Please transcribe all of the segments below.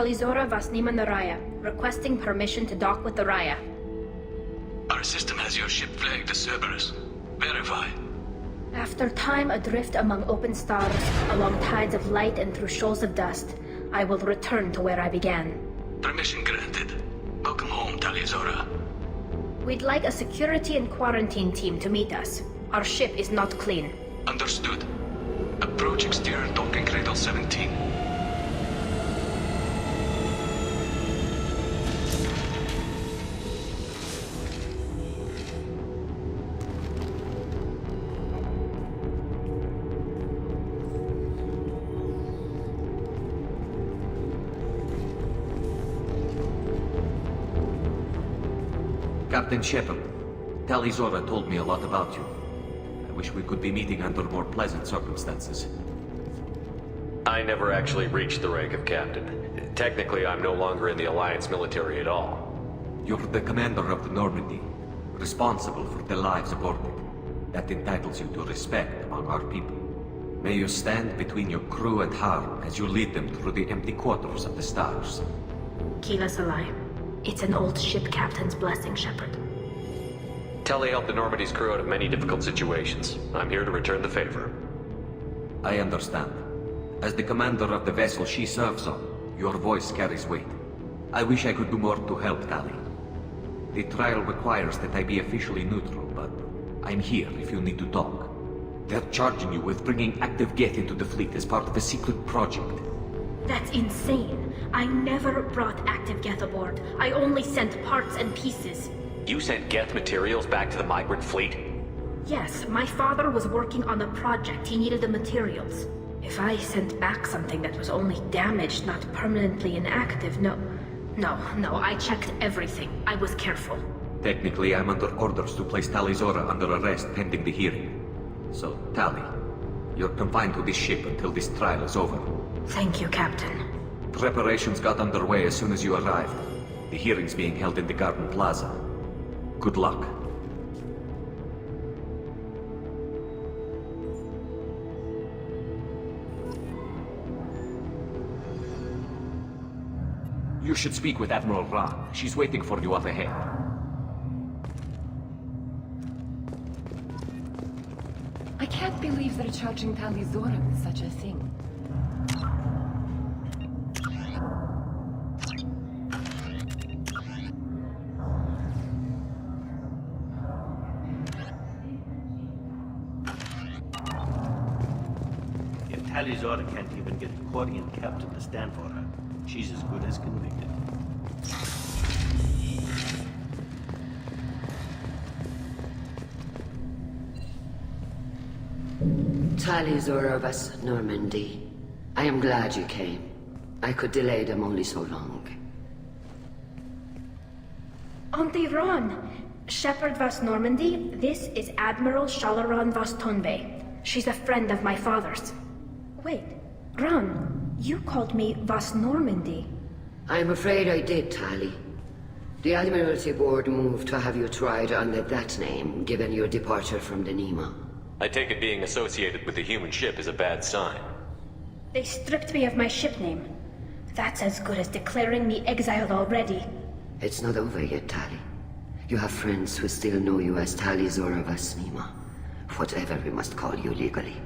Talizora Vasnima Naraya, requesting permission to dock with the Raya. Our system has your ship flagged as Cerberus. Verify. After time adrift among open stars, along tides of light and through shoals of dust, I will return to where I began. Permission granted. Welcome home, Talizora. We'd like a security and quarantine team to meet us. Our ship is not clean. Understood. Approach exterior docking cradle 17. Captain Shepard, Talizora told me a lot about you. I wish we could be meeting under more pleasant circumstances. I never actually reached the rank of captain. Technically, I'm no longer in the Alliance military at all. You're the commander of the Normandy, responsible for the lives aboard it. That entitles you to respect among our people. May you stand between your crew and harm as you lead them through the empty quarters of the stars. Kila Salai. It's an old ship captain's blessing, Shepard. Tali helped the Normandy's crew out of many difficult situations. I'm here to return the favor. I understand. As the commander of the vessel she serves on, your voice carries weight. I wish I could do more to help Tali. The trial requires that I be officially neutral, but I'm here if you need to talk. They're charging you with bringing active Geth into the fleet as part of a secret project. That's insane. I never brought active Geth aboard. I only sent parts and pieces. You sent Geth materials back to the migrant fleet? Yes, my father was working on a project. He needed the materials. If I sent back something that was only damaged, not permanently inactive, no, I checked everything. I was careful. Technically, I'm under orders to place Talizora under arrest pending the hearing. So, Tali, you're confined to this ship until this trial is over. Thank you, Captain. Preparations got underway as soon as you arrived. The hearing's being held in the Garden Plaza. Good luck. You should speak with Admiral Ra. She's waiting for you up ahead. I can't believe they're charging Talizora with such a thing. If Talizora can't even get a Quarian captain to stand for her, she's as good as convicted. Talizora of us, Normandy. I am glad you came. I could delay them only so long. Auntie Ron! Shepard Vas Normandy, this is Admiral Shalaran Vas Tonbe. She's a friend of my father's. Wait, Ron, you called me Vas Normandy. I'm afraid I did, Tali. The Admiralty Board moved to have you tried under that name, given your departure from the Nima. I take it being associated with the human ship is a bad sign. They stripped me of my ship name. That's as good as declaring me exiled already. It's not over yet, Tali. You have friends who still know you as Talizora Vas Nima. Whatever we must call you legally.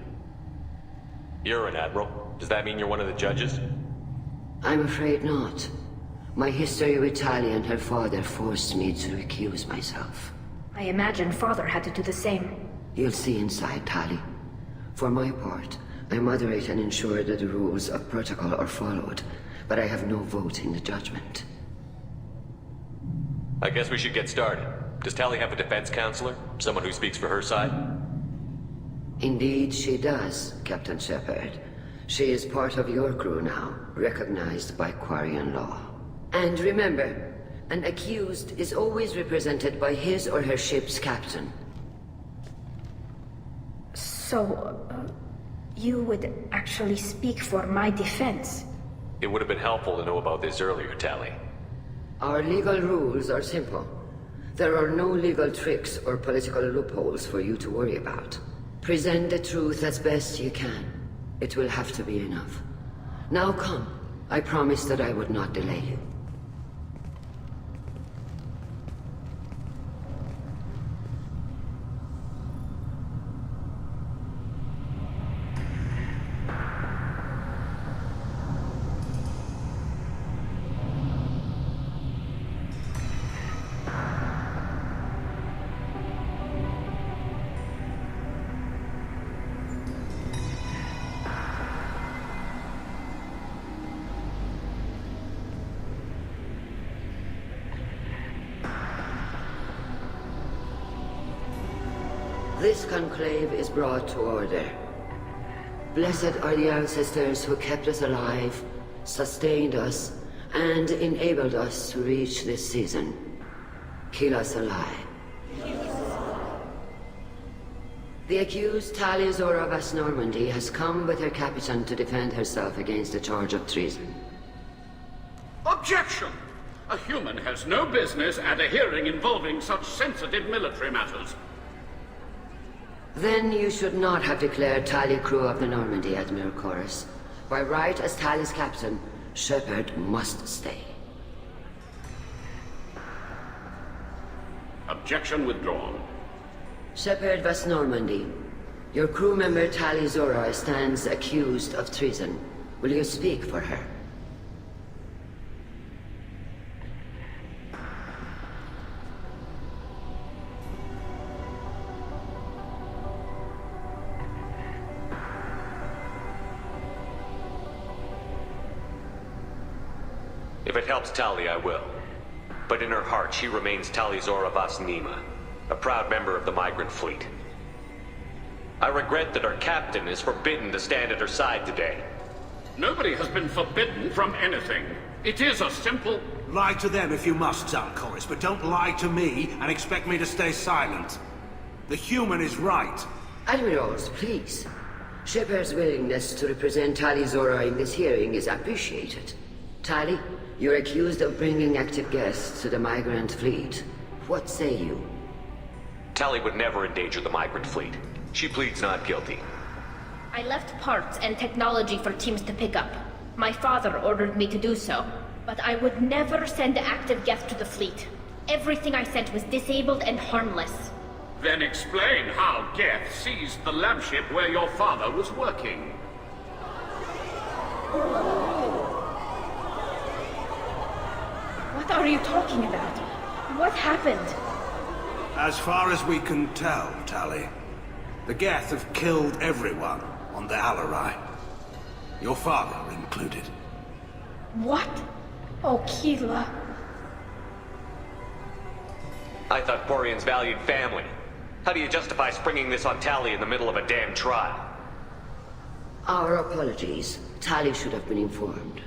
You're an admiral. Does that mean you're one of the judges? I'm afraid not. My history with Tali and her father forced me to recuse myself. I imagine father had to do the same. You'll see inside, Tali. For my part, I moderate and ensure that the rules of protocol are followed, but I have no vote in the judgment. I guess we should get started. Does Tali have a defense counselor? Someone who speaks for her side? Indeed she does, Captain Shepard. She is part of your crew now, recognized by Quarian law. And remember, an accused is always represented by his or her ship's captain. So, you would actually speak for my defense? It would have been helpful to know about this earlier, Tali. Our legal rules are simple. There are no legal tricks or political loopholes for you to worry about. Present the truth as best you can. It will have to be enough. Now come, I promised that I would not delay you. This conclave is brought to order. Blessed are the ancestors who kept us alive, sustained us, and enabled us to reach this season. Keep us alive. The accused Tali Zora Vas Normandy has come with her captain to defend herself against a charge of treason. Objection! A human has no business at a hearing involving such sensitive military matters. Then you should not have declared Tali crew of the Normandy, Admiral Chorus. By right as Tali's captain, Shepard must stay. Objection withdrawn. Shepard Vas Normandy, your crew member Tali Zora stands accused of treason. Will you speak for her? If it helps Tali, I will. But in her heart, she remains Tali Zora Vas Nima, a proud member of the migrant fleet. I regret that our captain is forbidden to stand at her side today. Nobody has been forbidden from anything. It is a simple... Lie to them if you must, Chorus, but don't lie to me and expect me to stay silent. The human is right. Admirals, please. Shepard's willingness to represent Tali Zora in this hearing is appreciated. Tali, you're accused of bringing active guests to the migrant fleet. What say you? Tali would never endanger the migrant fleet. She pleads not guilty. I left parts and technology for teams to pick up. My father ordered me to do so, but I would never send active guests to the fleet. Everything I sent was disabled and harmless. Then explain how Geth seized the lab ship where your father was working. What are you talking about? What happened? As far as we can tell, Tali, the Geth have killed everyone on the Alarai. Your father included. What? Oh, Keela. I thought Quarians valued family. How do you justify springing this on Tali in the middle of a damn trial? Our apologies. Tali should have been informed.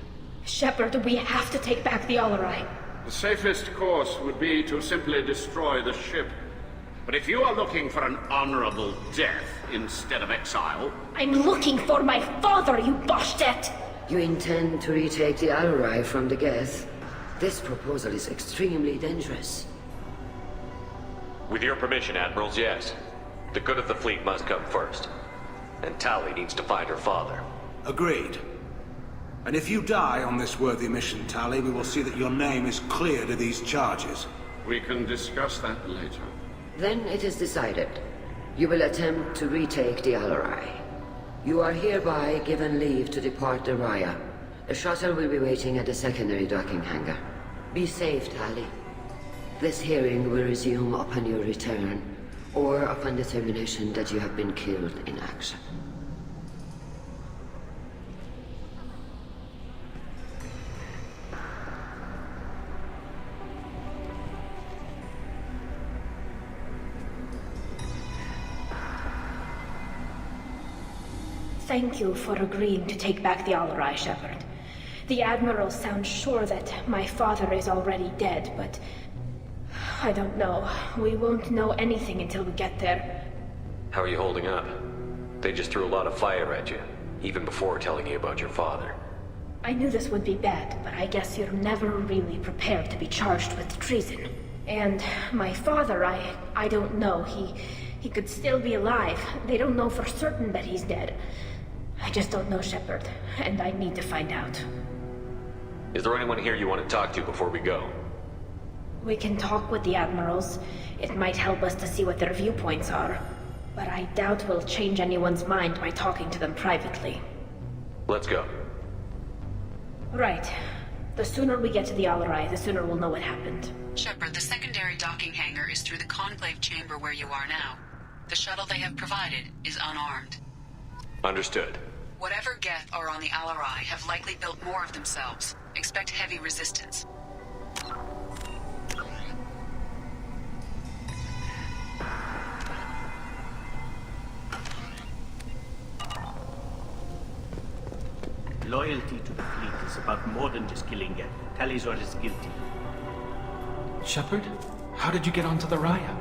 Shepard, we have to take back the Alarai. The safest course would be to simply destroy the ship. But if you are looking for an honorable death instead of exile... I'm looking for my father, you Boshtet! You intend to retake the Alarai from the Geth? This proposal is extremely dangerous. With your permission, Admirals, yes. The good of the fleet must come first. And Tali needs to find her father. Agreed. And if you die on this worthy mission, Tali, we will see that your name is cleared of these charges. We can discuss that later. Then it is decided. You will attempt to retake the Alarai. You are hereby given leave to depart the Raya. A shuttle will be waiting at the secondary docking hangar. Be safe, Tali. This hearing will resume upon your return, or upon determination that you have been killed in action. Thank you for agreeing to take back the Alarai, Shepard. The Admiral sounds sure that my father is already dead, but... I don't know. We won't know anything until we get there. How are you holding up? They just threw a lot of fire at you, even before telling you about your father. I knew this would be bad, but I guess you're never really prepared to be charged with treason. And my father, I don't know. He could still be alive. They don't know for certain that he's dead. I just don't know, Shepard, and I need to find out. Is there anyone here you want to talk to before we go? We can talk with the admirals. It might help us to see what their viewpoints are. But I doubt we'll change anyone's mind by talking to them privately. Let's go. Right. The sooner we get to the Alarai, the sooner we'll know what happened. Shepard, the secondary docking hangar is through the Conclave chamber where you are now. The shuttle they have provided is unarmed. Understood. Whatever Geth are on the Alarai have likely built more of themselves. Expect heavy resistance. Loyalty to the fleet is about more than just killing Geth. Talizor is guilty. Shepard? How did you get onto the Raya?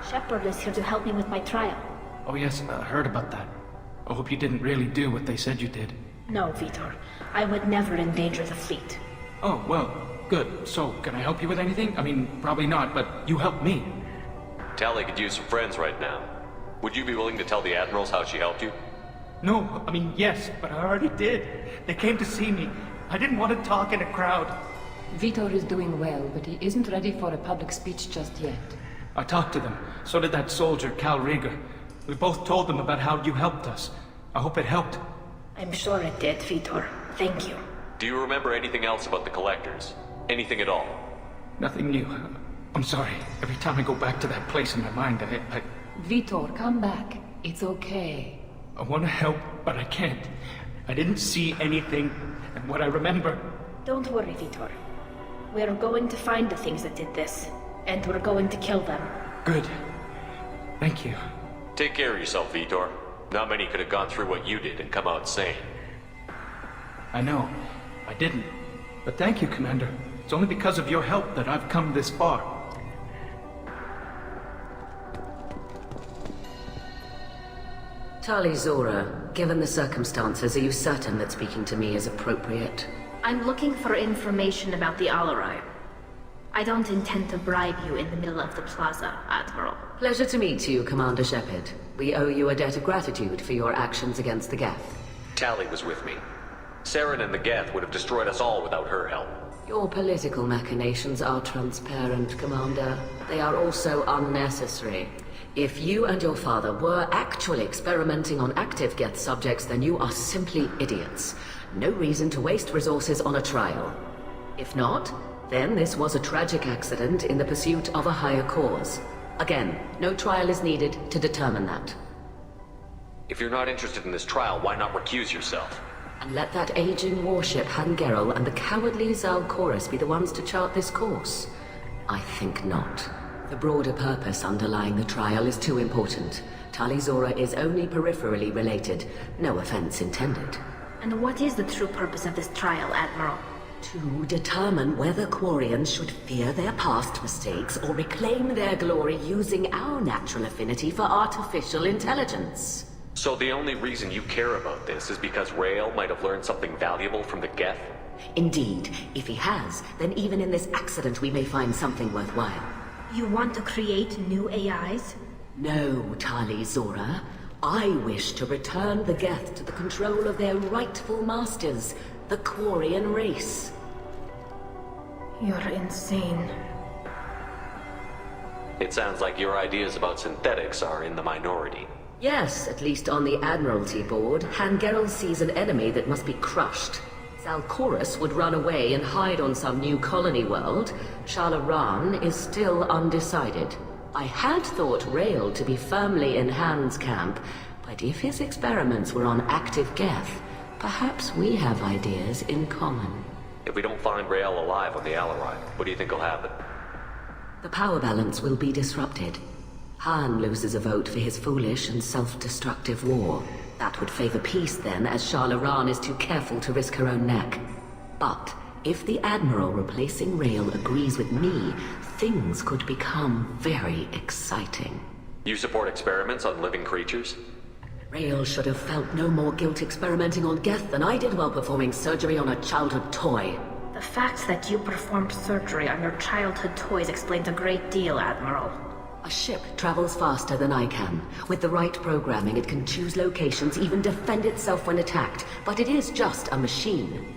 Shepard is here to help me with my trial. Oh yes, I heard about that. I hope you didn't really do what they said you did. No, Vitor. I would never endanger the fleet. Oh, well, good. So, can I help you with anything? I mean, probably not, but you helped me. Tali could use some friends right now. Would you be willing to tell the admirals how she helped you? No, I mean, yes, but I already did. They came to see me. I didn't want to talk in a crowd. Vitor is doing well, but he isn't ready for a public speech just yet. I talked to them. So did that soldier, Cal Rieger. We both told them about how you helped us. I hope it helped. I'm sure it did, Vitor. Thank you. Do you remember anything else about the Collectors? Anything at all? Nothing new. I'm sorry. Every time I go back to that place in my mind, I Vitor, come back. It's okay. I want to help, but I can't. I didn't see anything, and what I remember... Don't worry, Vitor. We're going to find the things that did this, and we're going to kill them. Good. Thank you. Take care of yourself, Vitor. Not many could have gone through what you did and come out sane. I know. I didn't. But thank you, Commander. It's only because of your help that I've come this far. Tali Zora, given the circumstances, are you certain that speaking to me is appropriate? I'm looking for information about the Alarai. I don't intend to bribe you in the middle of the plaza, Admiral. Pleasure to meet you, Commander Shepard. We owe you a debt of gratitude for your actions against the Geth. Tali was with me. Saren and the Geth would have destroyed us all without her help. Your political machinations are transparent, Commander. They are also unnecessary. If you and your father were actually experimenting on active Geth subjects, then you are simply idiots. No reason to waste resources on a trial. If not, then this was a tragic accident in the pursuit of a higher cause. Again, no trial is needed to determine that. If you're not interested in this trial, why not recuse yourself? And let that aging warship Hangerel and the cowardly Zalcorus be the ones to chart this course? I think not. The broader purpose underlying the trial is too important. Tali Zora is only peripherally related. No offense intended. And what is the true purpose of this trial, Admiral? To determine whether Quarians should fear their past mistakes or reclaim their glory using our natural affinity for artificial intelligence. So the only reason you care about this is because Rael might have learned something valuable from the Geth? Indeed. If he has, then even in this accident we may find something worthwhile. You want to create new AIs? No, Tali Zora. I wish to return the Geth to the control of their rightful masters, the Quarian race. You're insane. It sounds like your ideas about synthetics are in the minority. Yes, at least on the Admiralty board, Hangerel sees an enemy that must be crushed. Zalcorus would run away and hide on some new colony world. Shalaran is still undecided. I had thought Rael to be firmly in Han's camp, but if his experiments were on active Geth, perhaps we have ideas in common. If we don't find Rael alive on the Alarai, what do you think will happen? The power balance will be disrupted. Han loses a vote for his foolish and self-destructive war. That would favor peace then, as Shalaran is too careful to risk her own neck. But if the Admiral replacing Rael agrees with me, things could become very exciting. You support experiments on living creatures? Rael should have felt no more guilt experimenting on Geth than I did while performing surgery on a childhood toy. The fact that you performed surgery on your childhood toys explains a great deal, Admiral. A ship travels faster than I can. With the right programming, it can choose locations, even defend itself when attacked. But it is just a machine.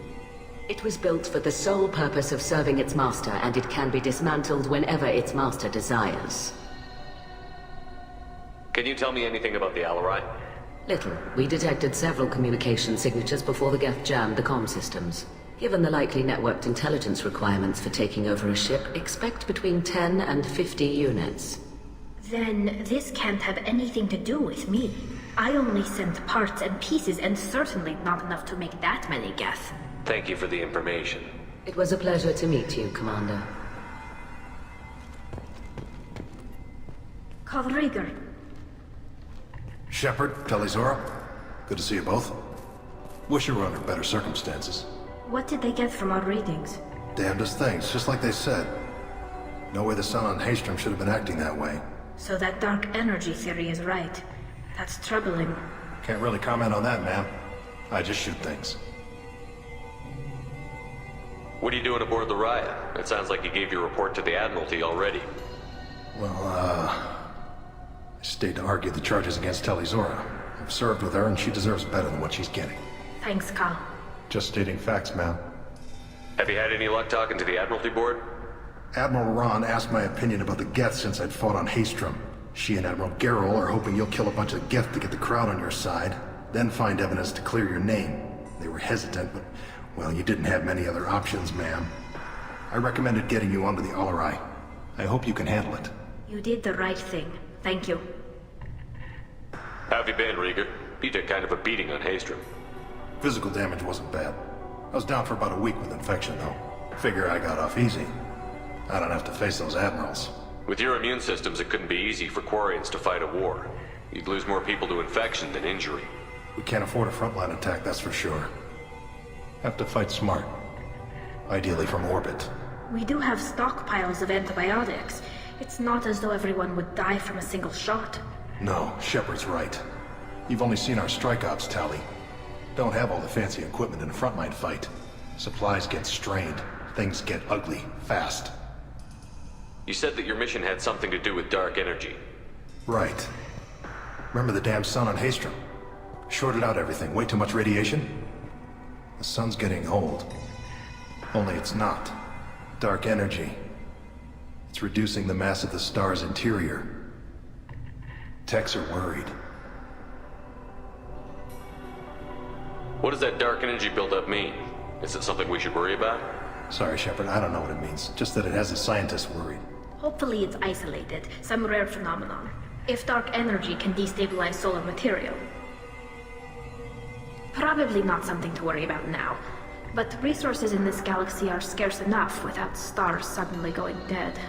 It was built for the sole purpose of serving its master, and it can be dismantled whenever its master desires. Can you tell me anything about the Alarai? Little. We detected several communication signatures before the Geth jammed the comm systems. Given the likely networked intelligence requirements for taking over a ship, expect between 10 and 50 units. Then this can't have anything to do with me. I only sent parts and pieces, and certainly not enough to make that many Geth. Thank you for the information. It was a pleasure to meet you, Commander. Kalrieger. Shepard, Tali-Zora. Good to see you both. Wish you were under better circumstances. What did they get from our readings? Damnedest things, just like they said. No way the sun on Haystrom should have been acting that way. So that dark energy theory is right. That's troubling. Can't really comment on that, ma'am. I just shoot things. What are you doing aboard the Riot? It sounds like you gave your report to the Admiralty already. Well, I stayed to argue the charges against Tali-Zora. I've served with her, and she deserves better than what she's getting. Thanks, Kal. Just stating facts, ma'am. Have you had any luck talking to the Admiralty Board? Admiral Ron asked my opinion about the Geth since I'd fought on Haystrom. She and Admiral Gerrel are hoping you'll kill a bunch of Geth to get the crowd on your side, then find evidence to clear your name. They were hesitant, but, well, you didn't have many other options, ma'am. I recommended getting you onto the Alarai. I hope you can handle it. You did the right thing. Thank you. How have you been, Rieger? You took kind of a beating on Haystrom. Physical damage wasn't bad. I was down for about a week with infection, though. Figure I got off easy. I don't have to face those admirals. With your immune systems, it couldn't be easy for Quarians to fight a war. You'd lose more people to infection than injury. We can't afford a frontline attack, that's for sure. Have to fight smart. Ideally from orbit. We do have stockpiles of antibiotics. It's not as though everyone would die from a single shot. No, Shepard's right. You've only seen our strike ops, Tali. Don't have all the fancy equipment in a frontline fight. Supplies get strained. Things get ugly, fast. You said that your mission had something to do with dark energy. Right. Remember the damn sun on Haystrom? Shorted out everything. Way too much radiation? The sun's getting old. Only it's not. Dark energy. It's reducing the mass of the star's interior. Techs are worried. What does that dark energy buildup mean? Is it something we should worry about? Sorry, Shepard, I don't know what it means. Just that it has the scientists worried. Hopefully it's isolated, some rare phenomenon. If dark energy can destabilize solar material. Probably not something to worry about now. But resources in this galaxy are scarce enough without stars suddenly going dead.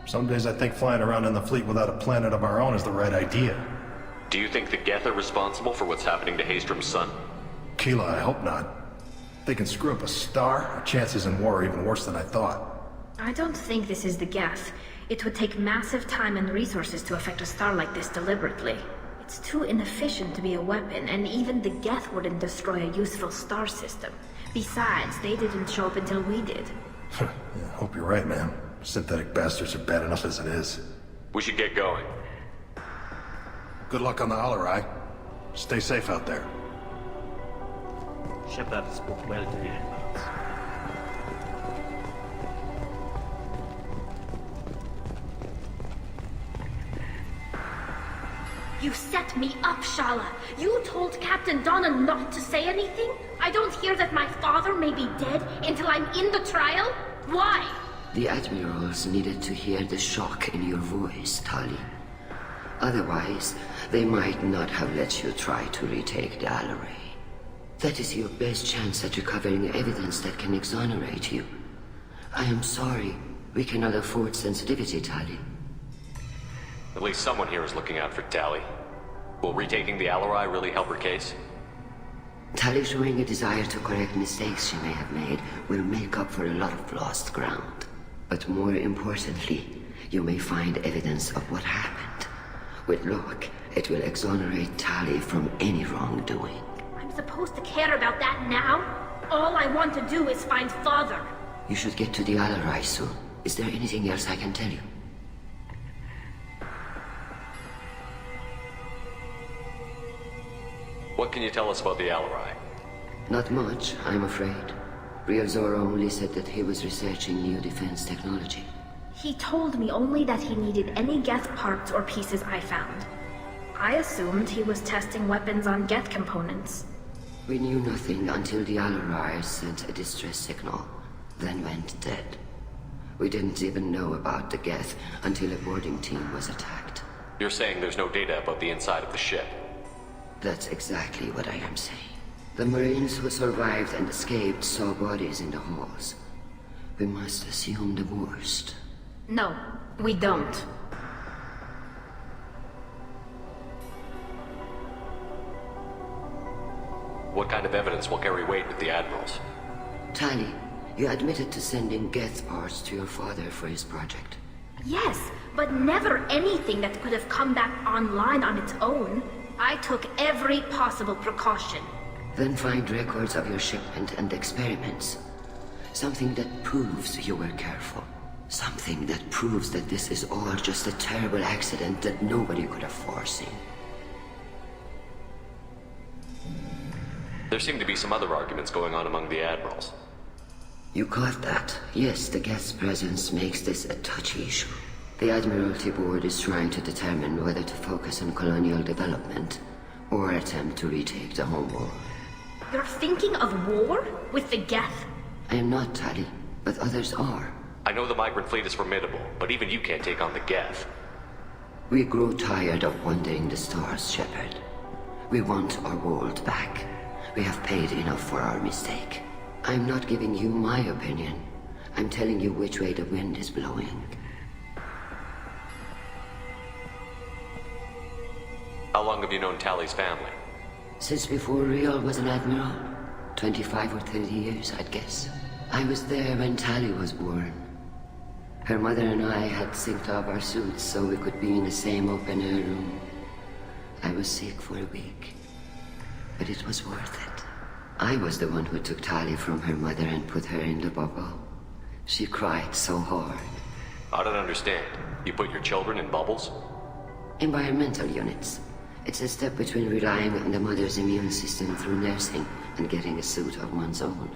Some days I think flying around in the fleet without a planet of our own is the right idea. Do you think the Geth are responsible for what's happening to Haystrom's sun? Keela, I hope not. If they can screw up a star, our chances in war are even worse than I thought. I don't think this is the Geth. It would take massive time and resources to affect a star like this deliberately. It's too inefficient to be a weapon, and even the Geth wouldn't destroy a useful star system. Besides, they didn't show up until we did. Yeah, hope you're right, man. Synthetic bastards are bad enough as it is. We should get going. Good luck on the Alarai. Stay safe out there. Shepard spoke well to the admirals. You set me up, Shala. You told Captain Donna not to say anything? I don't hear that my father may be dead until I'm in the trial? Why? The admirals needed to hear the shock in your voice, Tali. Otherwise, they might not have let you try to retake the Alarai. That is your best chance at recovering evidence that can exonerate you. I am sorry. We cannot afford sensitivity, Tali. At least someone here is looking out for Tali. Will retaking the Alarai really help her case? Tali showing a desire to correct mistakes she may have made will make up for a lot of lost ground. But more importantly, you may find evidence of what happened. With luck, it will exonerate Tali from any wrongdoing. I'm supposed to care about that now? All I want to do is find Father. You should get to the Alarai soon. Is there anything else I can tell you? What can you tell us about the Alarai? Not much, I'm afraid. Real Zora only said that he was researching new defense technology. He told me only that he needed any Geth parts or pieces I found. I assumed he was testing weapons on Geth components. We knew nothing until the Alarai sent a distress signal, then went dead. We didn't even know about the Geth until a boarding team was attacked. You're saying there's no data about the inside of the ship? That's exactly what I am saying. The Marines who survived and escaped saw bodies in the halls. We must assume the worst. No, we don't. What kind of evidence will carry weight with the Admirals? Tali, you admitted to sending Geth parts to your father for his project. Yes, but never anything that could have come back online on its own. I took every possible precaution. Then find records of your shipment and experiments. Something that proves you were careful. Something that proves that this is all just a terrible accident that nobody could have foreseen. There seem to be some other arguments going on among the Admirals. You caught that? Yes, the Geth's presence makes this a touchy issue. The Admiralty Board is trying to determine whether to focus on colonial development or attempt to retake the home world. You're thinking of war? With the Geth? I am not, Tali, but others are. I know the migrant fleet is formidable, but even you can't take on the Geth. We grow tired of wandering the stars, Shepard. We want our world back. We have paid enough for our mistake. I'm not giving you my opinion. I'm telling you which way the wind is blowing. How long have you known Tali's family? Since before Real was an admiral. 25 or 30 years, I'd guess. I was there when Tali was born. Her mother and I had synced up our suits so we could be in the same open-air room. I was sick for a week, but it was worth it. I was the one who took Tali from her mother and put her in the bubble. She cried so hard. I don't understand. You put your children in bubbles? Environmental units. It's a step between relying on the mother's immune system through nursing and getting a suit of one's own.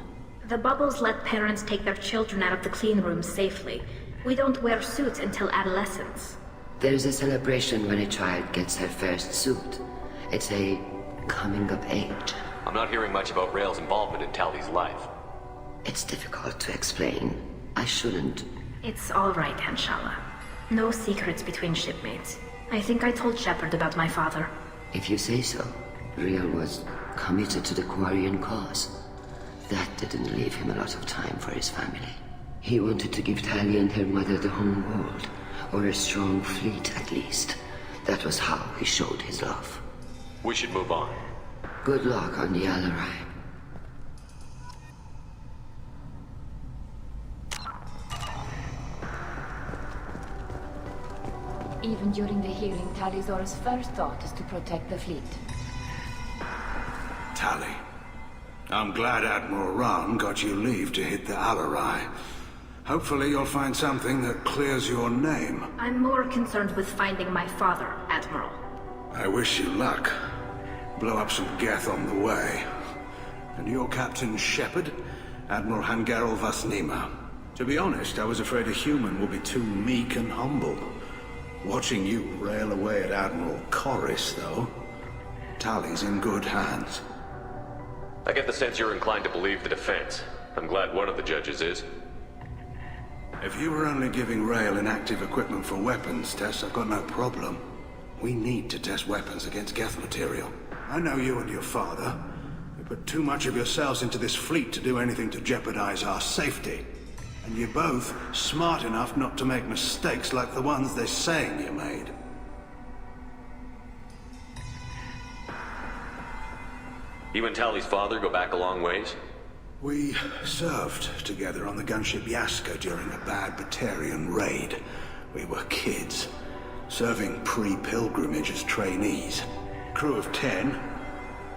The bubbles let parents take their children out of the clean rooms safely. We don't wear suits until adolescence. There's a celebration when a child gets her first suit. It's a coming of age. I'm not hearing much about Rael's involvement in Tali's life. It's difficult to explain. I shouldn't. It's all right, Anshala. No secrets between shipmates. I think I told Shepard about my father. If you say so. Real was committed to the Quarian cause. That didn't leave him a lot of time for his family. He wanted to give Tali and her mother the home world, or a strong fleet at least. That was how he showed his love. We should move on. Good luck on the Alarai. Even during the hearing, Tali Zora's first thought is to protect the fleet. Tali, I'm glad Admiral Ran got you leave to hit the Alarai. Hopefully you'll find something that clears your name. I'm more concerned with finding my father, Admiral. I wish you luck. Blow up some Geth on the way. And your Captain Shepard, Admiral Hangarel Vasnima. To be honest, I was afraid a human would be too meek and humble. Watching you rail away at Admiral Corris, though, Tali's in good hands. I get the sense you're inclined to believe the defense. I'm glad one of the judges is. If you were only giving Rael inactive equipment for weapons tests, I've got no problem. We need to test weapons against Geth material. I know you and your father. You put too much of yourselves into this fleet to do anything to jeopardize our safety. And you're both smart enough not to make mistakes like the ones they're saying you made. You and Tali's father go back a long ways? We served together on the gunship Yaska during a bad Batarian raid. We were kids, serving pre-pilgrimage as trainees. Crew of 10,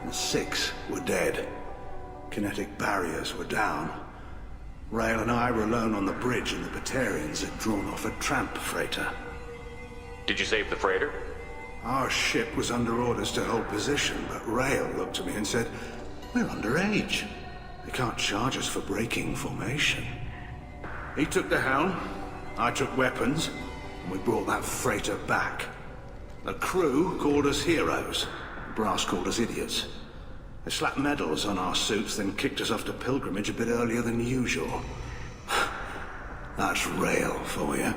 and 6 were dead. Kinetic barriers were down. Rael and I were alone on the bridge, and the Batarians had drawn off a tramp freighter. Did you save the freighter? Our ship was under orders to hold position, but Rael looked at me and said, "We're underage. They can't charge us for breaking formation. He took the helm, I took weapons, and we brought that freighter back. The crew called us heroes. The brass called us idiots. They slapped medals on our suits, then kicked us off to pilgrimage a bit earlier than usual. That's rail for you.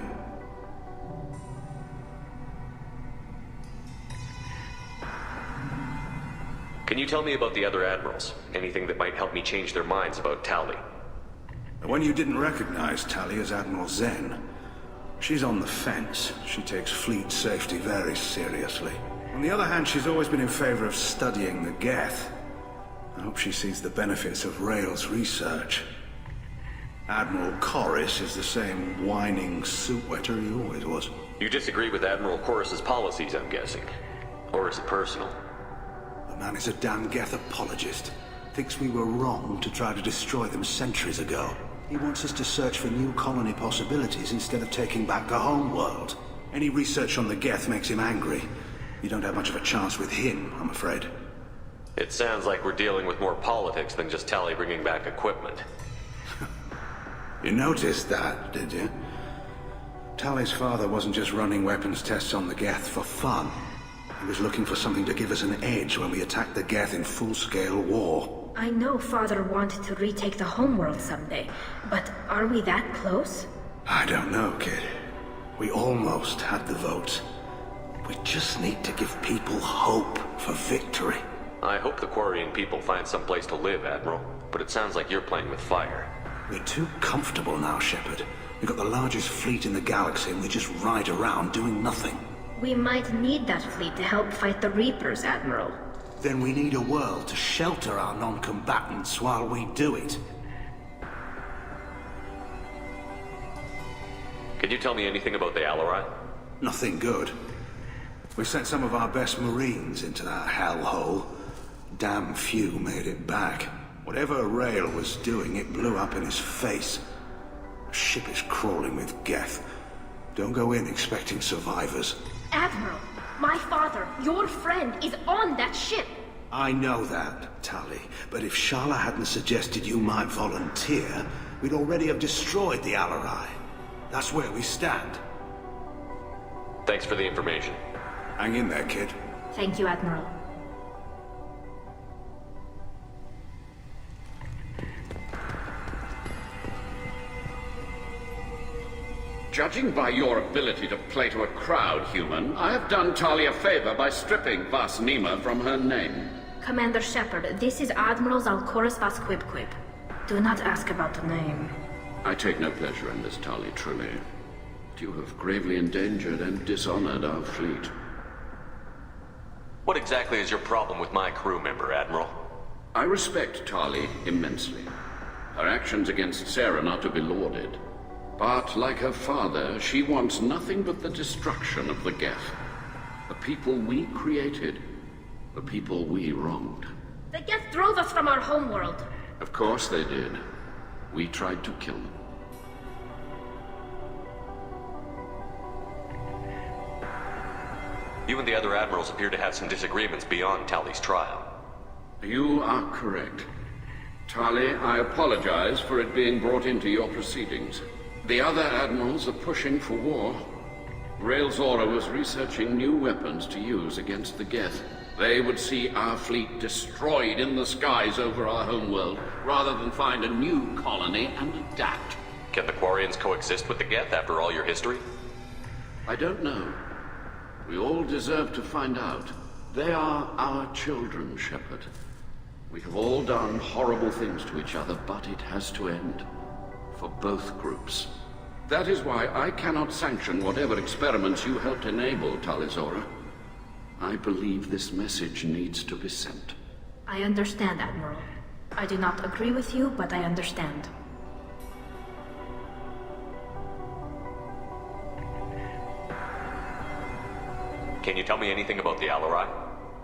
Can you tell me about the other admirals? Anything that might help me change their minds about Tali? The one you didn't recognize, Tali, is Admiral Zen. She's on the fence. She takes fleet safety very seriously. On the other hand, she's always been in favor of studying the Geth. I hope she sees the benefits of Rail's research. Admiral Corris is the same whining suit-wetter he always was. You disagree with Admiral Corris's policies, I'm guessing. Or is it personal? The man is a damn Geth apologist. Thinks we were wrong to try to destroy them centuries ago. He wants us to search for new colony possibilities instead of taking back the home world. Any research on the Geth makes him angry. You don't have much of a chance with him, I'm afraid. It sounds like we're dealing with more politics than just Tali bringing back equipment. You noticed that, did you? Tali's father wasn't just running weapons tests on the Geth for fun. He was looking for something to give us an edge when we attacked the Geth in full-scale war. I know Father wanted to retake the homeworld someday, but are we that close? I don't know, kid. We almost had the votes. We just need to give people hope for victory. I hope the Quarian people find some place to live, Admiral, but it sounds like you're playing with fire. We're too comfortable now, Shepard. We've got the largest fleet in the galaxy and we just ride around doing nothing. We might need that fleet to help fight the Reapers, Admiral. Then we need a world to shelter our non-combatants while we do it. Can you tell me anything about the Alarai? Nothing good. We sent some of our best Marines into that hellhole. Damn few made it back. Whatever Rail was doing, it blew up in his face. The ship is crawling with Geth. Don't go in expecting survivors. Admiral, my father, your friend, is on that ship. I know that, Tali, but if Shala hadn't suggested you might volunteer, we'd already have destroyed the Alarai. That's where we stand. Thanks for the information. Hang in there, kid. Thank you, Admiral. Judging by your ability to play to a crowd, human, I have done Tali a favor by stripping Vas Nima from her name. Commander Shepard, this is Admiral Zalkoris Vas Quib. Do not ask about the name. I take no pleasure in this, Tali, truly. You have gravely endangered and dishonored our fleet. What exactly is your problem with my crew member, Admiral? I respect Tali immensely. Her actions against Saren are to be lauded. But, like her father, she wants nothing but the destruction of the Geth. The people we created. The people we wronged. The Geth drove us from our homeworld. Of course they did. We tried to kill them. You and the other admirals appear to have some disagreements beyond Tali's trial. You are correct. Tali, I apologize for it being brought into your proceedings. The other admirals are pushing for war. Rail Zora was researching new weapons to use against the Geth. They would see our fleet destroyed in the skies over our homeworld, rather than find a new colony and adapt. Can the Quarians coexist with the Geth after all your history? I don't know. We all deserve to find out. They are our children, Shepard. We have all done horrible things to each other, but it has to end. For both groups. That is why I cannot sanction whatever experiments you helped enable, Tali Zora. I believe this message needs to be sent. I understand, Admiral. I do not agree with you, but I understand. Can you tell me anything about the Alarai?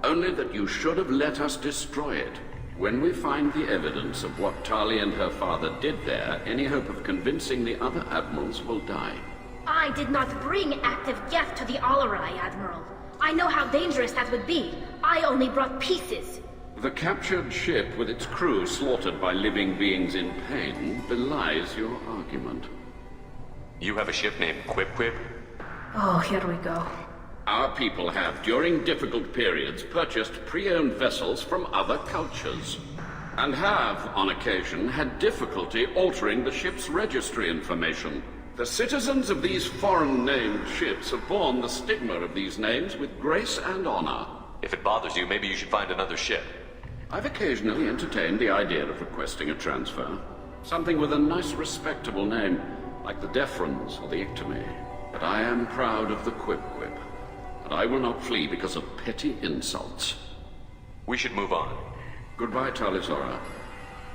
Only that you should have let us destroy it. When we find the evidence of what Tali and her father did there, any hope of convincing the other admirals will die. I did not bring active Geth to the Alarai, Admiral. I know how dangerous that would be. I only brought pieces. The captured ship with its crew slaughtered by living beings in pain belies your argument. You have a ship named Quip Quip? Oh, here we go. Our people have, during difficult periods, purchased pre-owned vessels from other cultures, and have, on occasion, had difficulty altering the ship's registry information. The citizens of these foreign-named ships have borne the stigma of these names with grace and honor. If it bothers you, maybe you should find another ship. I've occasionally entertained the idea of requesting a transfer. Something with a nice, respectable name, like the Deferens or the Ictomy. But I am proud of the Quip Quip, and I will not flee because of petty insults. We should move on. Goodbye, Tali.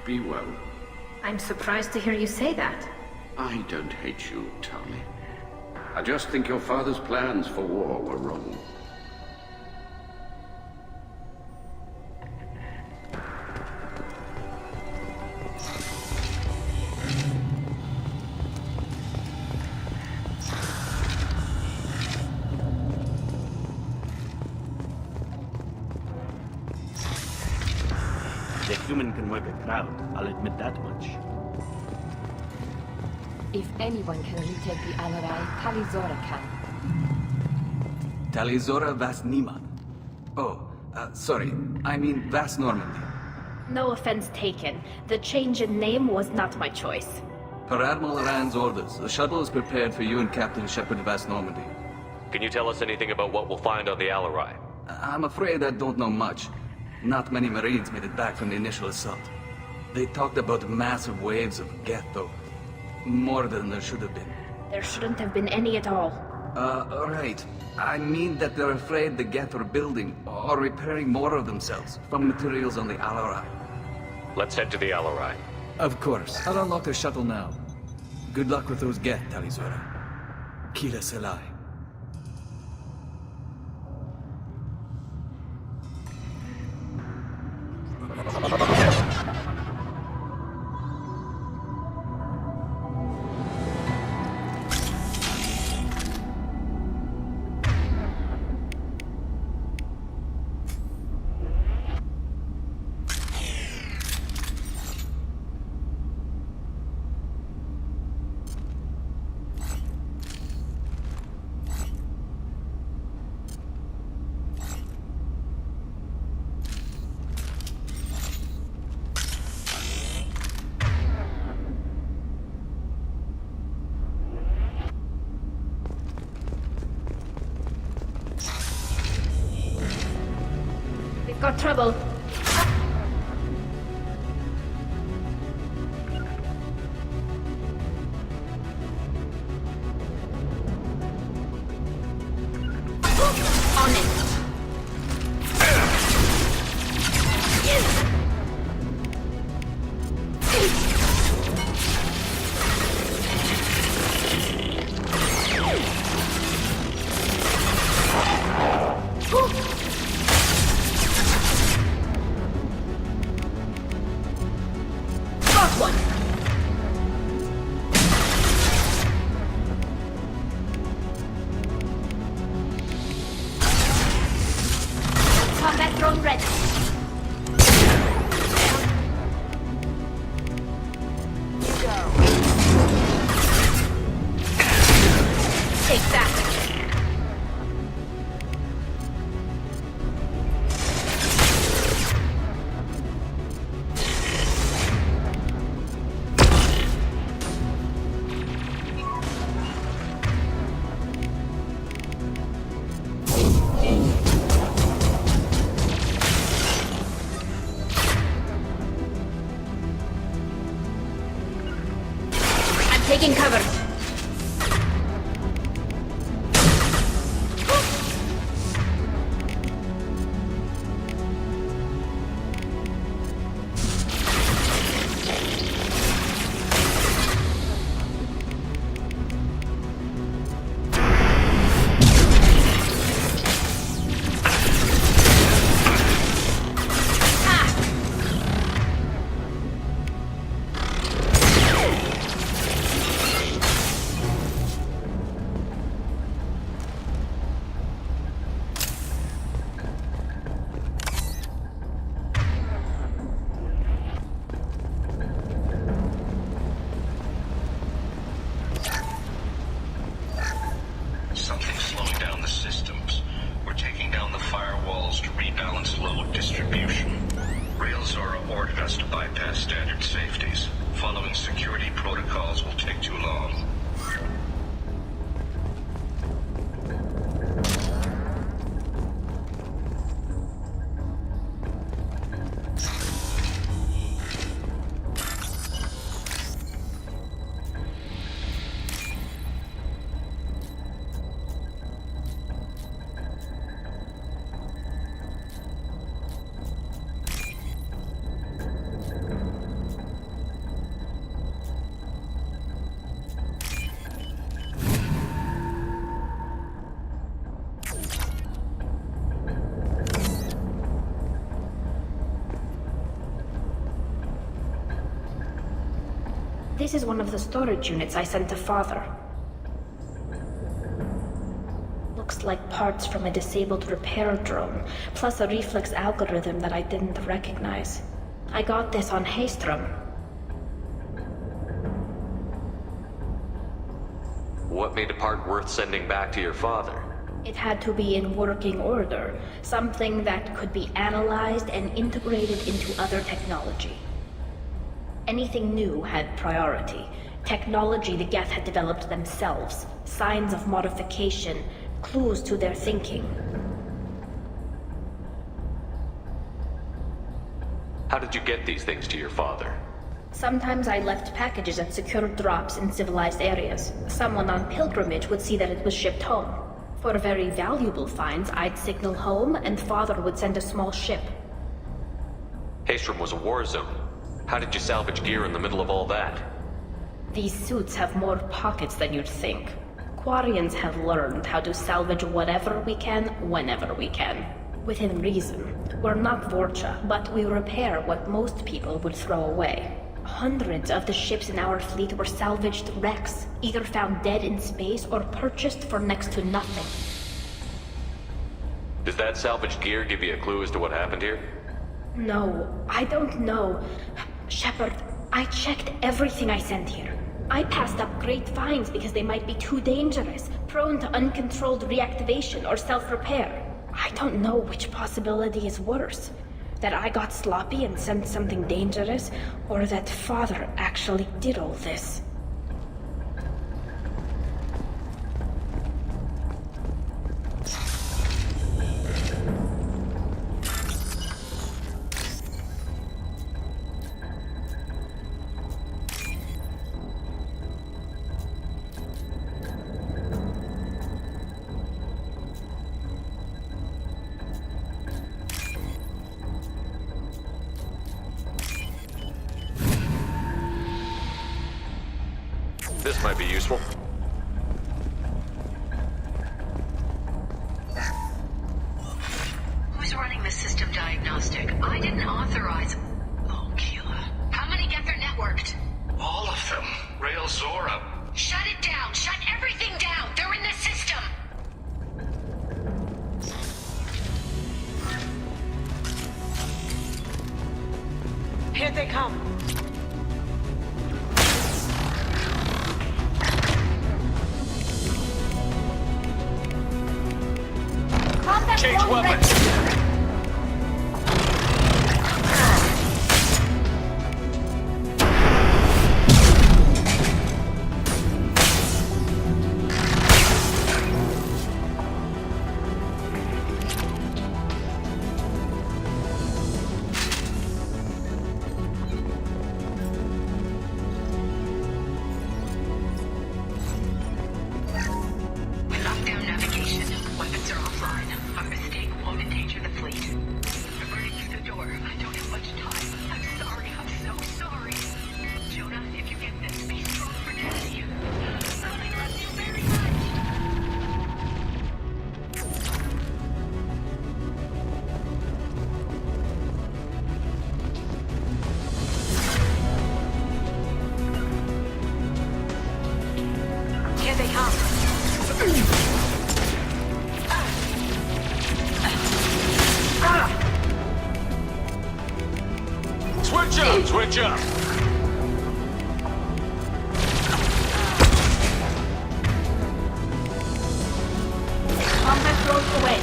Be well. I'm surprised to hear you say that. I don't hate you, Tali. I just think your father's plans for war were wrong. The human can work a crowd, I'll admit that much. If anyone can retake the Alarai, Talizora can. Talizora Vas Nima. Oh, sorry. I mean Vas Normandy. No offense taken. The change in name was not my choice. Per Admiral Rand's orders, the shuttle is prepared for you and Captain Shepard Vas Normandy. Can you tell us anything about what we'll find on the Alarai? I'm afraid I don't know much. Not many Marines made it back from the initial assault. They talked about massive waves of Geth, though. More than there should have been. There shouldn't have been any at all. Right. I mean that they're afraid the Geth are building or repairing more of themselves from materials on the Alarai. Let's head to the Alarai. Of course. I'll unlock the shuttle now. Good luck with those Geth, Talizora. Kila Selai. Got trouble. On it. Drone ready. You go. Take that. Taking cover. unbalanced load distribution. Rail Zora ordered us to bypass standard safeties. Following security protocols will take too long. This is one of the storage units I sent to Father. Looks like parts from a disabled repair drone, plus a reflex algorithm that I didn't recognize. I got this on Haystrom. What made a part worth sending back to your father? It had to be in working order, something that could be analyzed and integrated into other technology. Anything new had priority. Technology the Geth had developed themselves, signs of modification, clues to their thinking. How did you get these things to your father? Sometimes I left packages at secured drops in civilized areas. Someone on pilgrimage would see that it was shipped home. For very valuable finds, I'd signal home, and Father would send a small ship. Haystrom was a war zone. How did you salvage gear in the middle of all that? These suits have more pockets than you'd think. Quarians have learned how to salvage whatever we can, whenever we can. Within reason. We're not Vorcha, but we repair what most people would throw away. Hundreds of the ships in our fleet were salvaged wrecks, either found dead in space or purchased for next to nothing. Does that salvaged gear give you a clue as to what happened here? No, I don't know. Shepard, I checked everything I sent here. I passed up great finds because they might be too dangerous, prone to uncontrolled reactivation or self-repair. I don't know which possibility is worse. That I got sloppy and sent something dangerous, or that Father actually did all this. This might be useful. Who's running the system diagnostic? I didn't authorize... Oh, Keela. How many get their networked? All of them. Rail Zora. Shut it down! Shut everything down! They're in the system! Here they come. Change weapons! Lockdown navigation. Weapons are offline. Our mistake won't endanger the fleet. I'm running through the door. I don't have much time. I'm sorry. I'm so sorry. Jonah, if you get this, be strong for Daddy. I love you very much. Here they come. Switch up! Switch up! Combat drones away.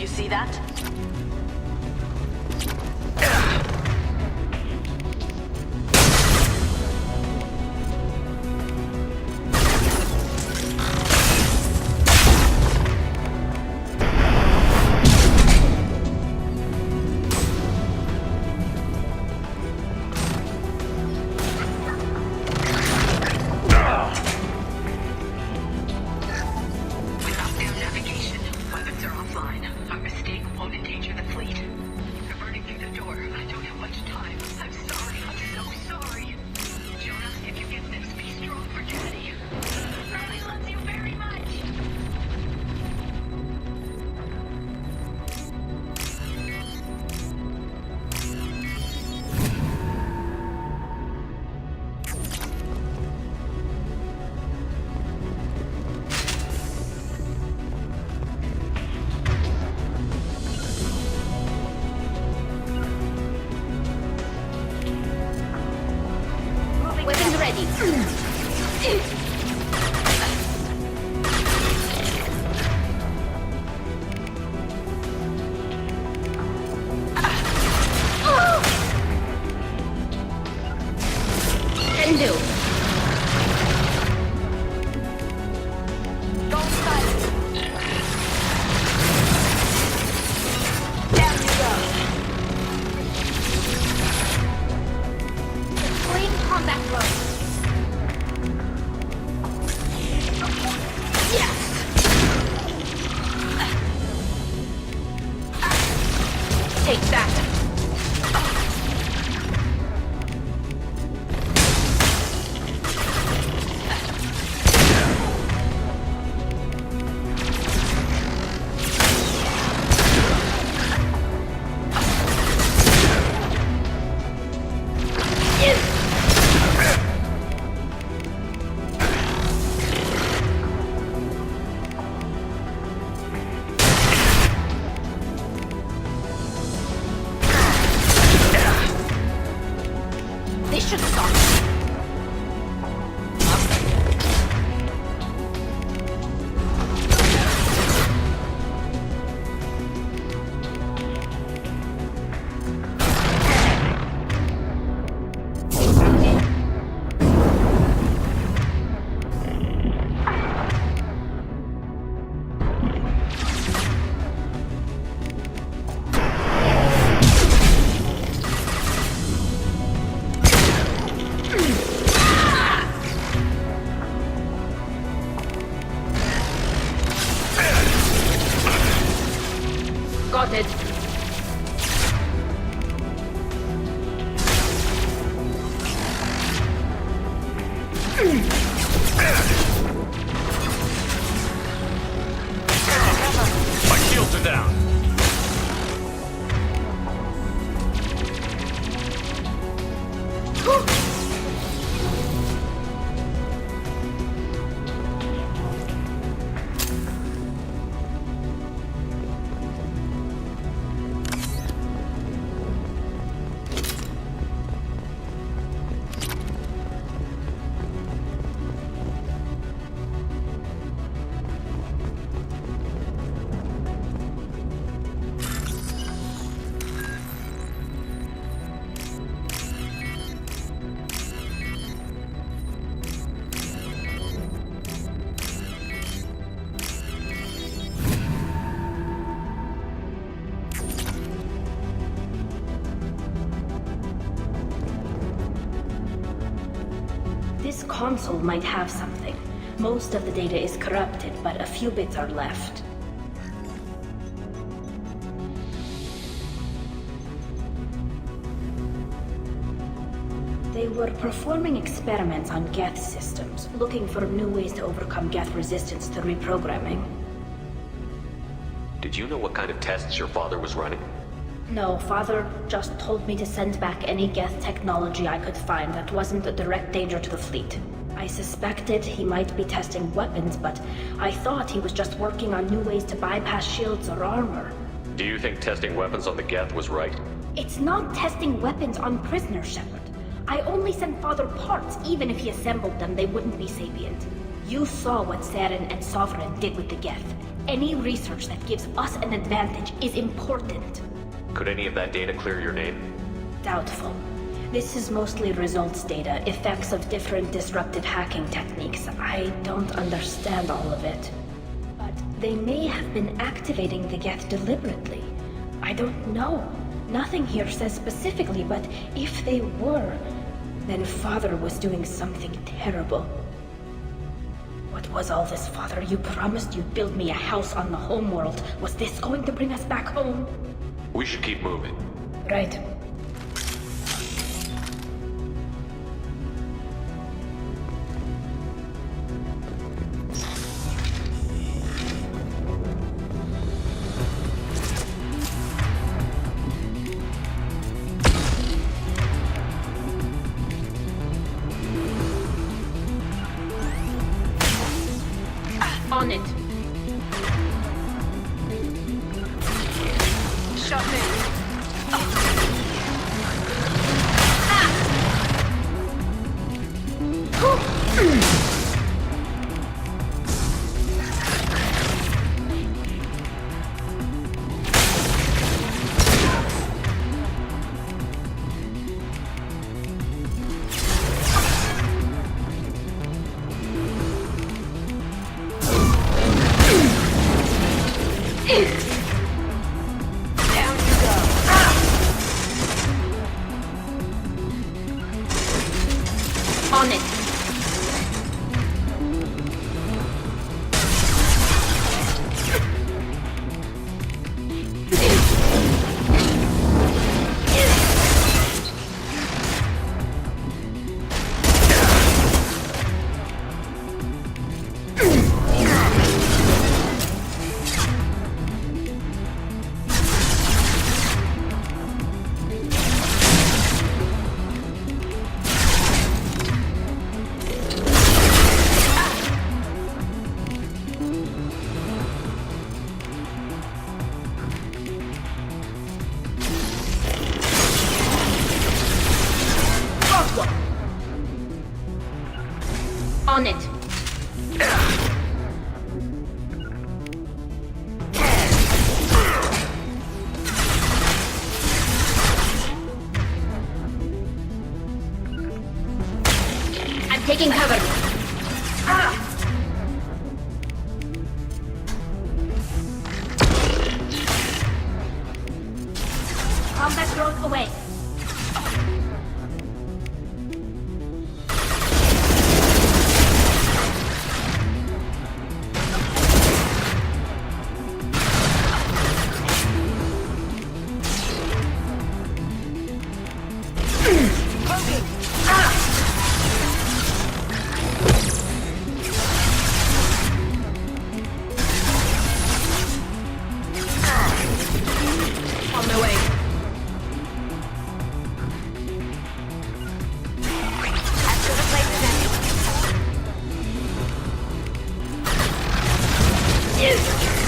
You see that? This console might have something. Most of the data is corrupted, but a few bits are left. They were performing experiments on Geth systems, looking for new ways to overcome Geth resistance to reprogramming. Did you know what kind of tests your father was running? No, Father just told me to send back any Geth technology I could find that wasn't a direct danger to the fleet. I suspected he might be testing weapons, but I thought he was just working on new ways to bypass shields or armor. Do you think testing weapons on the Geth was right? It's not testing weapons on prisoners, Shepard. I only sent Father parts. Even if he assembled them, they wouldn't be sapient. You saw what Saren and Sovereign did with the Geth. Any research that gives us an advantage is important. Could any of that data clear your name? Doubtful. This is mostly results data, effects of different disrupted hacking techniques. I don't understand all of it. But they may have been activating the Geth deliberately. I don't know. Nothing here says specifically, but if they were, then Father was doing something terrible. What was all this, Father? You promised you'd build me a house on the homeworld. Was this going to bring us back home? We should keep moving. Right. On it. Shut in. On it. On it. I'm taking cover. Combat drone away. On the way. As good a place as any.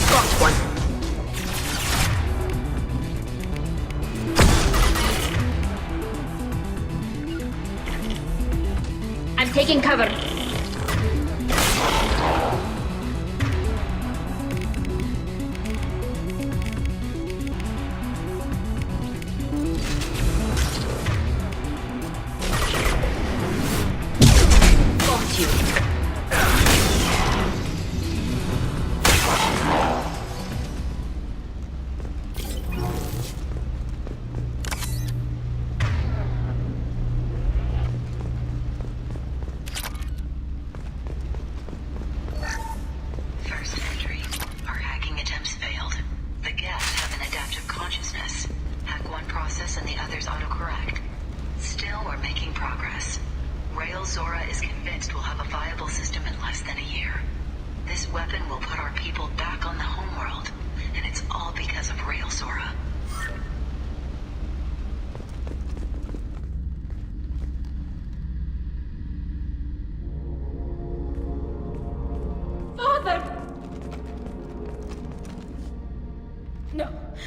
Got one. I'm taking cover. Got you. First entry. Our hacking attempts failed. The Geth have an adaptive consciousness. Hack one process and the others autocorrect. Still, we're making progress. Rail Zora is convinced we'll have a viable system in less than a year. This weapon will put our people back on the homeworld, and it's all because of Rail Zora. Father!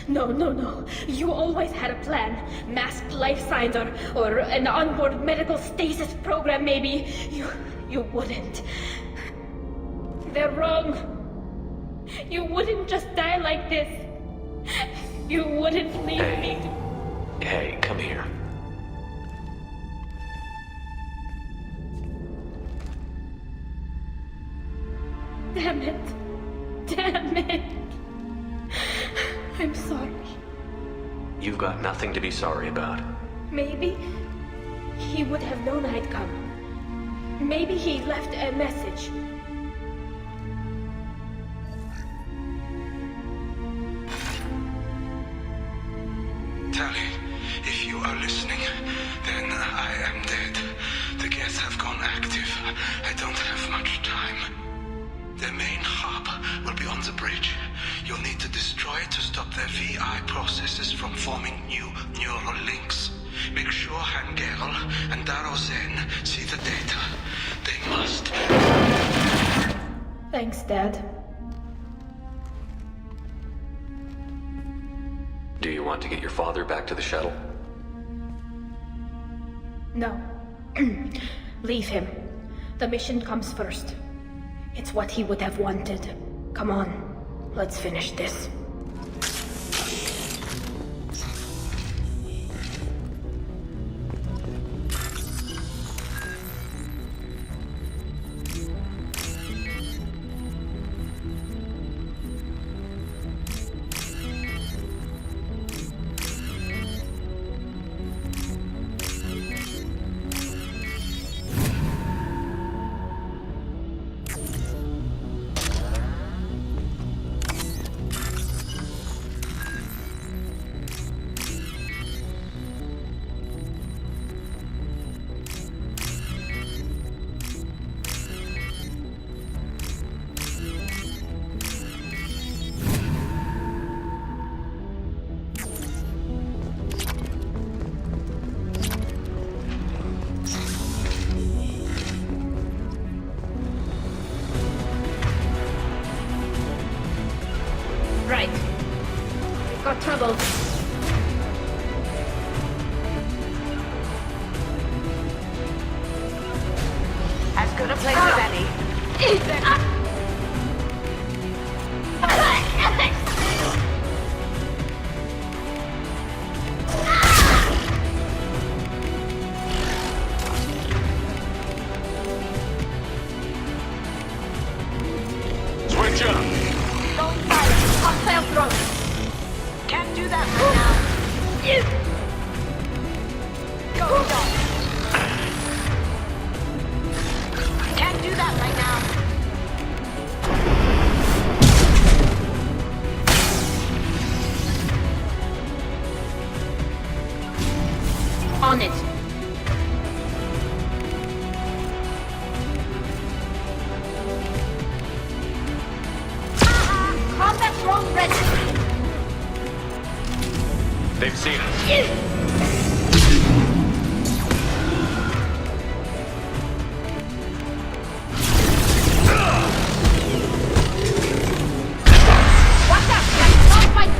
No. You always had a plan. Masked life signs or an onboard medical stasis program, maybe. You wouldn't. They're wrong. You wouldn't just die like this. You wouldn't leave me. Hey, come here. Damn it. Damn it. I'm sorry. You've got nothing to be sorry about. Maybe he would have known I'd come. Maybe he left a message. Tali, if you are listening, then I am dead. The Geth have gone active. I don't have much time. Their main hub will be on the bridge. You'll need to destroy it to stop their VI processes from forming new neural links. Make sure Vanguard and Darozen see the data. They must. Thanks, Dad. Do you want to get your father back to the shuttle? No. Leave him. The mission comes first. It's what he would have wanted. Come on, let's finish this. Right. We've got trouble. As good a place as any. Switch up! Don't fight! Cocktail throat! Can't do that right now. Go, dog! Can't do that right now. On it. Combat drone ready. They've seen us. Watch out! Guys, don't fight!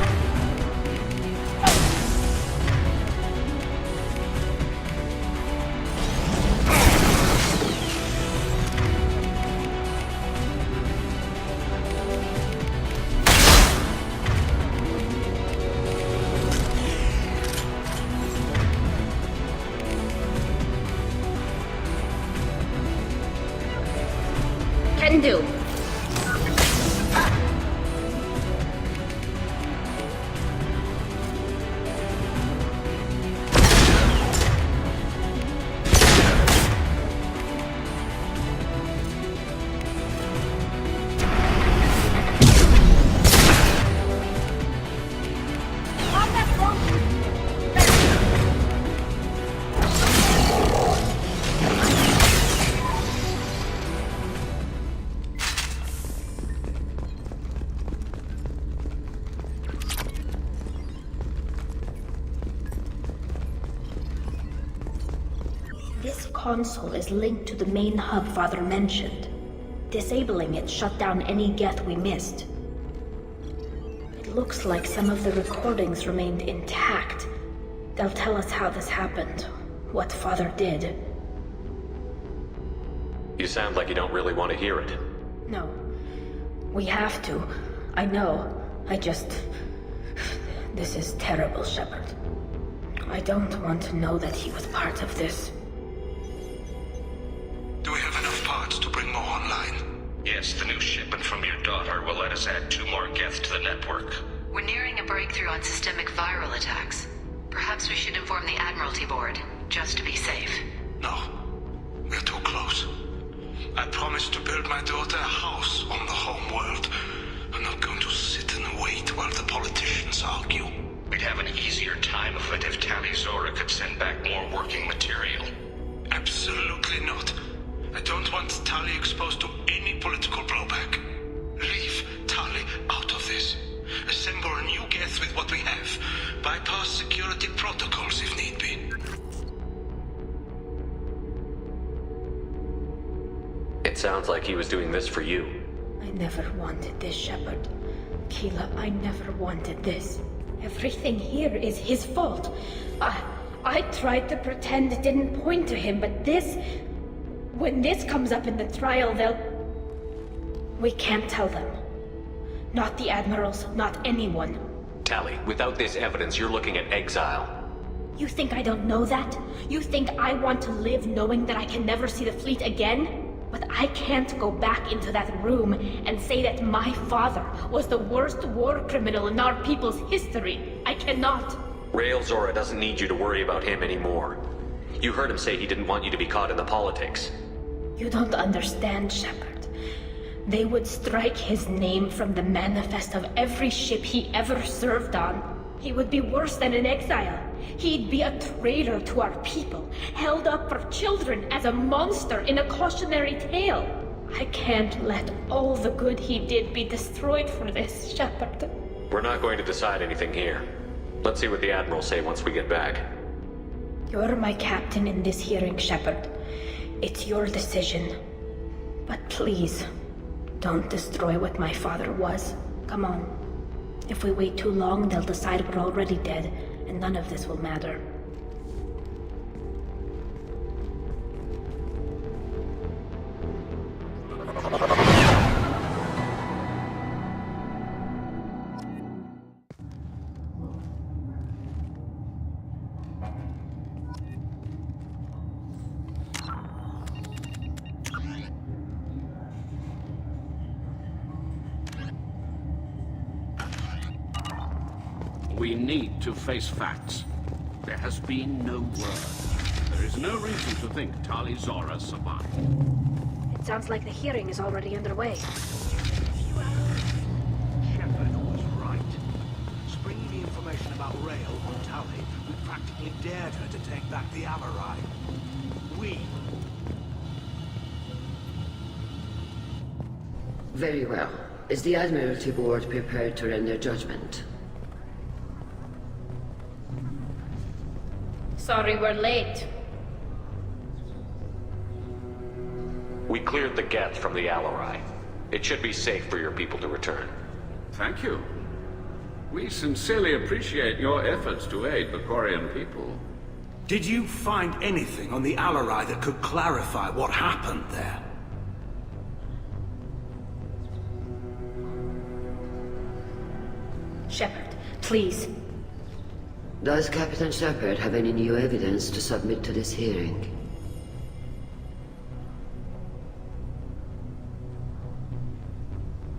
Can do. This console is linked to the main hub Father mentioned. Disabling it shut down any Geth we missed. It looks like some of the recordings remained intact. They'll tell us how this happened, what Father did. You sound like you don't really want to hear it. No, we have to. I know. This is terrible, Shepard. I don't want to know that he was part of this. Do we have enough parts to bring more online? Yes, the new shipment from your daughter will let us add 2 more Geth to the network. We're nearing a breakthrough on systemic viral attacks. Perhaps we should inform the Admiralty Board, just to be safe. No. We're too close. I promised to build my daughter a house on the home world. I'm not going to sit and wait while the politicians argue. We'd have an easier time of it if Tali Zora could send back more working material. Absolutely not. I don't want Tali exposed to any political blowback. Leave Tali out of this. Assemble a new Geth with what we have. Bypass security protocols if need be. It sounds like he was doing this for you. I never wanted this, Shepard. Keela, I never wanted this. Everything here is his fault. I tried to pretend it didn't point to him, but this... When this comes up in the trial, we can't tell them. Not the Admirals, not anyone. Tali, without this evidence, you're looking at exile. You think I don't know that? You think I want to live knowing that I can never see the fleet again? But I can't go back into that room and say that my father was the worst war criminal in our people's history. I cannot. Rael Zora doesn't need you to worry about him anymore. You heard him say he didn't want you to be caught in the politics. You don't understand, Shepard. They would strike his name from the manifest of every ship he ever served on. He would be worse than an exile. He'd be a traitor to our people, held up for children as a monster in a cautionary tale. I can't let all the good he did be destroyed for this, Shepard. We're not going to decide anything here. Let's see what the Admirals say once we get back. You're my captain in this hearing, Shepard. It's your decision. But please, don't destroy what my father was. Come on. If we wait too long, they'll decide we're already dead, and none of this will matter. We need to face facts. There has been no word. There is no reason to think Tali Zora survived. It sounds like the hearing is already underway. Shepard was right. Springing the information about Rael on Tali, we practically dared her to take back the Alarai. Very well. Is the Admiralty Board prepared to render judgment? Sorry we're late. We cleared the Geth from the Alarai. It should be safe for your people to return. Thank you. We sincerely appreciate your efforts to aid the Quarian people. Did you find anything on the Alarai that could clarify what happened there? Shepard, please. Does Captain Shepard have any new evidence to submit to this hearing?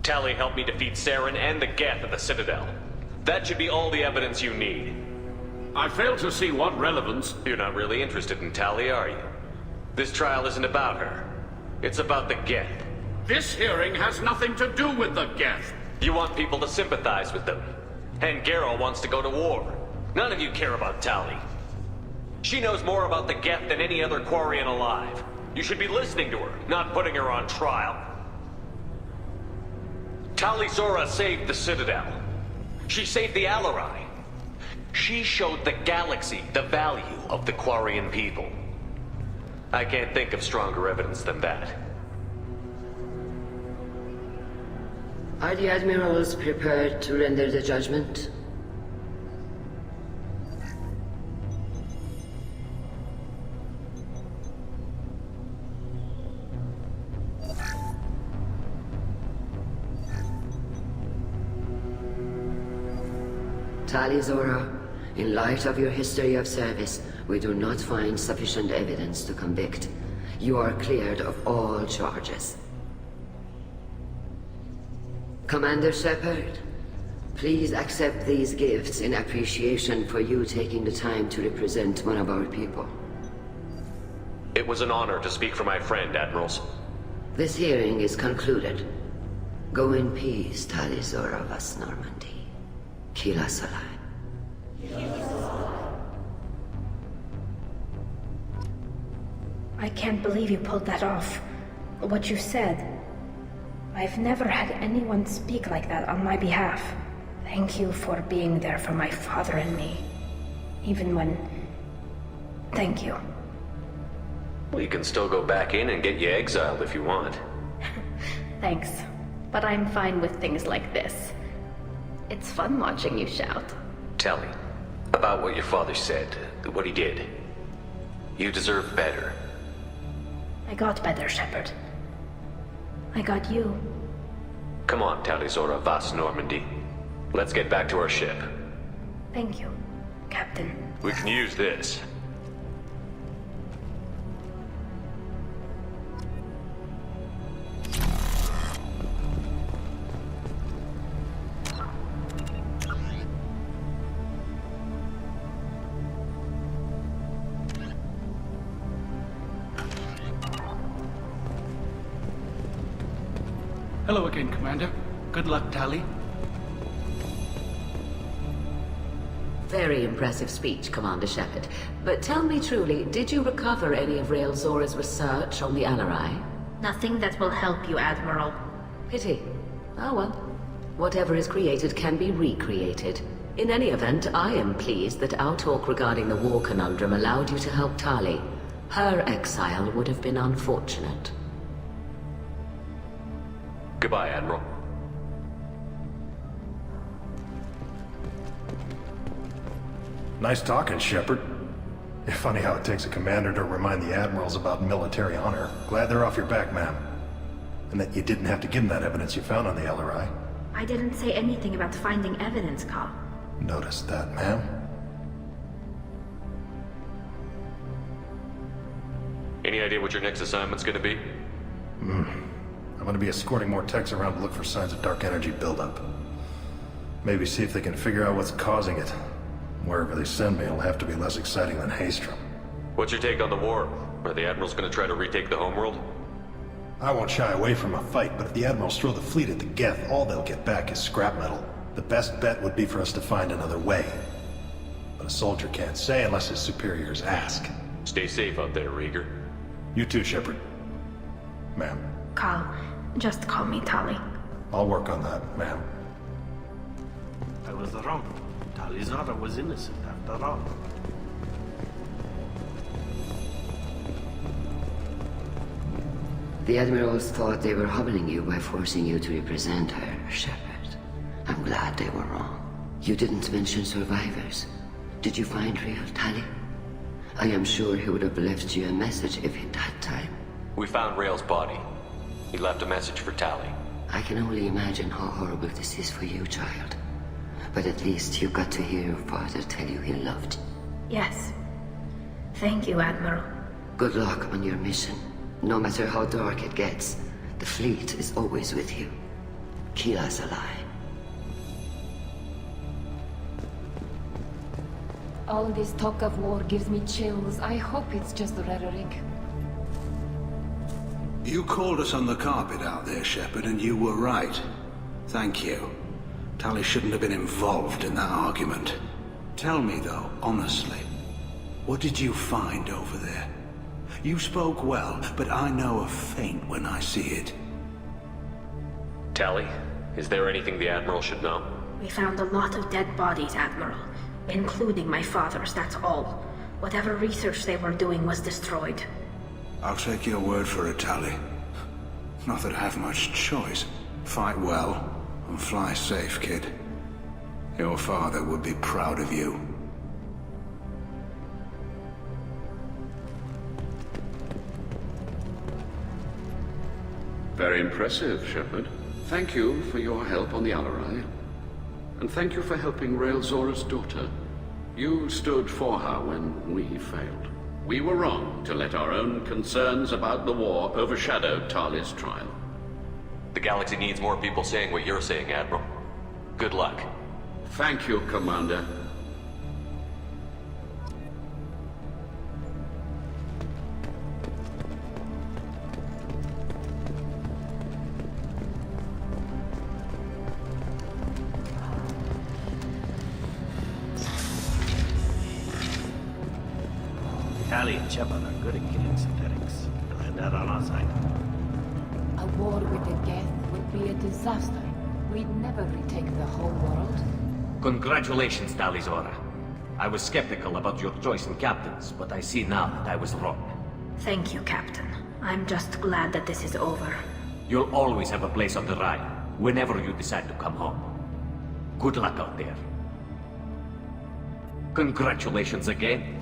Tali helped me defeat Saren and the Geth at the Citadel. That should be all the evidence you need. I fail to see what relevance... You're not really interested in Tali, are you? This trial isn't about her. It's about the Geth. This hearing has nothing to do with the Geth. You want people to sympathize with them. And Garrow wants to go to war. None of you care about Tali. She knows more about the Geth than any other Quarian alive. You should be listening to her, not putting her on trial. Tali Zora saved the Citadel. She saved the Alarai. She showed the galaxy the value of the Quarian people. I can't think of stronger evidence than that. Are the Admirals prepared to render the judgment? Tali Zora, in light of your history of service, we do not find sufficient evidence to convict. You are cleared of all charges. Commander Shepard, please accept these gifts in appreciation for you taking the time to represent one of our people. It was an honor to speak for my friend, Admirals. This hearing is concluded. Go in peace, Tali Zora vas Normandy. Kila Salai. I can't believe you pulled that off. What you said. I've never had anyone speak like that on my behalf. Thank you for being there for my father and me. Even when... Thank you. Well, you can still go back in and get you exiled if you want. Thanks, but I'm fine with things like this. It's fun watching you shout. Tali, about what your father said, what he did. You deserve better. I got better, Shepard. I got you. Come on, Tali Zora vas Normandy. Let's get back to our ship. Thank you, Captain. We can use this. Hello again, Commander. Good luck, Tali. Very impressive speech, Commander Shepard. But tell me truly, did you recover any of Rael Zora's research on the Alarai? Nothing that will help you, Admiral. Pity. Oh well. Whatever is created can be recreated. In any event, I am pleased that our talk regarding the war conundrum allowed you to help Tali. Her exile would have been unfortunate. Goodbye, Admiral. Nice talking, Shepard. It's funny how it takes a commander to remind the admirals about military honor. Glad they're off your back, ma'am. And that you didn't have to give them that evidence you found on the LRI. I didn't say anything about finding evidence, Carl. Noticed that, ma'am. Any idea what your next assignment's gonna be? I'm gonna be escorting more techs around to look for signs of dark energy buildup. Maybe see if they can figure out what's causing it. Wherever they send me, it'll have to be less exciting than Haystrom. What's your take on the war? Are the Admirals gonna try to retake the homeworld? I won't shy away from a fight, but if the Admirals throw the fleet at the Geth, all they'll get back is scrap metal. The best bet would be for us to find another way. But a soldier can't say unless his superiors ask. Stay safe out there, Rieger. You too, Shepard. Ma'am. Carl, just call me Tali. I'll work on that, ma'am. I was wrong. Tali Zora was innocent after all. The Admirals thought they were humbling you by forcing you to represent her, Shepard. I'm glad they were wrong. You didn't mention survivors. Did you find real Tali? I am sure he would have left you a message if he'd had time. We found Rael's body. He left a message for Tali. I can only imagine how horrible this is for you, child. But at least you got to hear your father tell you he loved you. Yes. Thank you, Admiral. Good luck on your mission. No matter how dark it gets, the fleet is always with you. Kila Salai. All this talk of war gives me chills. I hope it's just rhetoric. You called us on the carpet out there, Shepard, and you were right. Thank you. Tali shouldn't have been involved in that argument. Tell me, though, honestly, what did you find over there? You spoke well, but I know a feint when I see it. Tali, is there anything the Admiral should know? We found a lot of dead bodies, Admiral. Including my father's, that's all. Whatever research they were doing was destroyed. I'll take your word for it, Tali. Not that I have much choice. Fight well, and fly safe, kid. Your father would be proud of you. Very impressive, Shepard. Thank you for your help on the Alarai. And thank you for helping Raelzora's daughter. You stood for her when we failed. We were wrong to let our own concerns about the war overshadow Tali's trial. The galaxy needs more people saying what you're saying, Admiral. Good luck. Thank you, Commander. Tali and Shepard are good at killing synthetics. You'll have that on our side. A war with the Geth would be a disaster. We'd never retake the whole world. Congratulations, Tali Zora. I was skeptical about your choice in captains, but I see now that I was wrong. Thank you, Captain. I'm just glad that this is over. You'll always have a place on the ride, whenever you decide to come home. Good luck out there. Congratulations again.